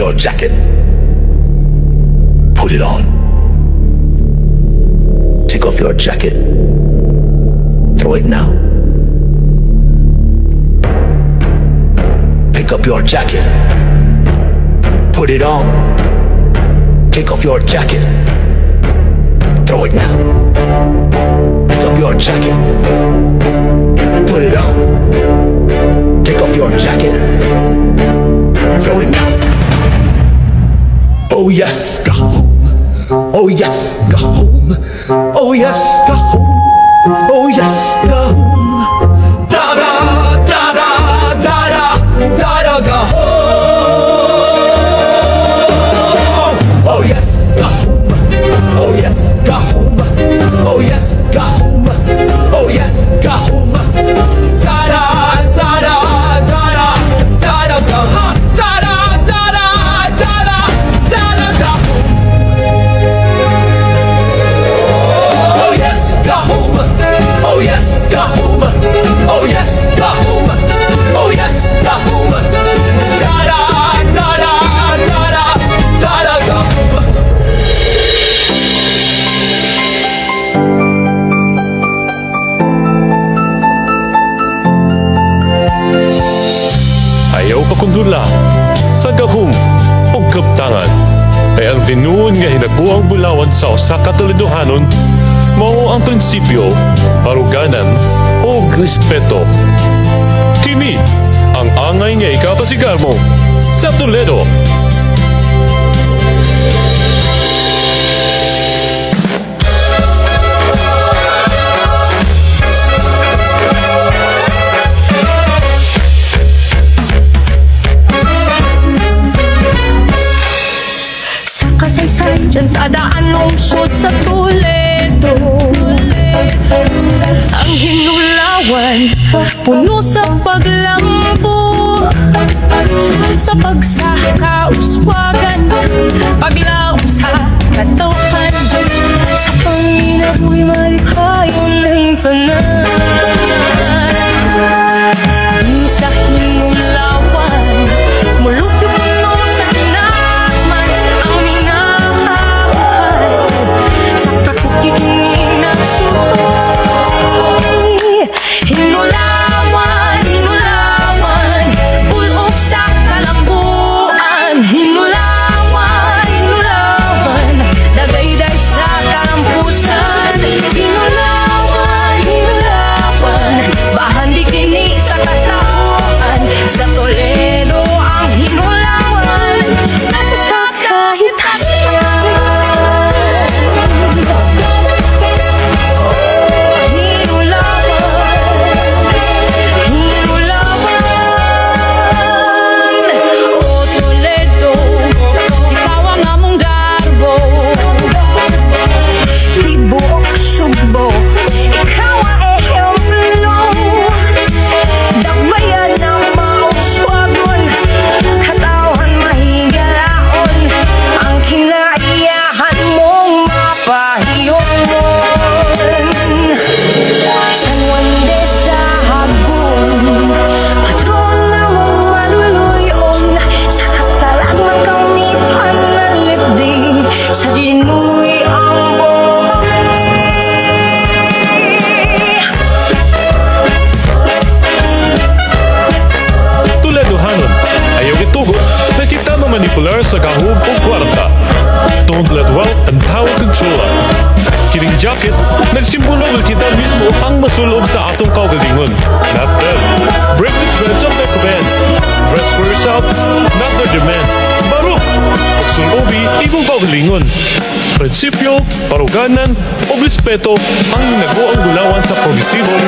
your jacket. Put it on. Take off your jacket. Throw it now. Pick up your jacket. Put it on. Take off your jacket. Throw it now. Pick up your jacket. Put it on. Take off your jacket. Throw it now. Oh yes, go home. Oh yes, go home. Oh yes, go home. Oh yes, go home. Da da da da da da da da, go home. Oh yes, go home. Oh yes, go home. Oh yes, go home. Oh yes, go home. Da da da da da da da da, go home. Da da da da da da da da, go home. Oh yes, go home. Oh yes, go home. Oh yes, go home. Oh yes, go home. Da da da da da da da da, go home. Ayaw ka kong dula sa gahom o kaptangan. Ay ang tinuon nga hinabuang bulawan sa usa ka taliduhanon mao ang prinsipyo, paruganan o respeto. Kini ang angay nga ikapasigar mo sa Toledo. Kasaysay dyan sa daan lungsod sa Toledo. Ang hinulawan puno sa paglambo, sa pagsakauswagan, paglaom sa katuhan, sa Pangino'y malikayon ng tanan. Sa hinulawan mulupyo sa Toledo ang hinulawan, nasa sa kahit asan. Hinulawan, hinulawan. O Toledo, ikaw ang among garbo. Tibuok Sugbo, ikaw ang ehemplo. Dakbayan ng katawan mahigalaon, ang kinaiyahan mong mapahiyomon. San Juan de sa Hagun, patron na mong maluluyon, sa katalagman kami panalipdig, sa dinuy ang Toledohanon, ayaw itugo na kita mamanipular sa kahog o kwarta. Don't let wealth and power control us. Kining jacket, nagsimbolo ng kita mismo ang masulob sa atong kaugalingon. Not them. Break the threads of their commands. Dress for yourself, not their demands. Baruk! Pagsulobi, imong kaugalingon. Prinsipyo, paruganan, o respeto ang nago ang bulawan sa progresibong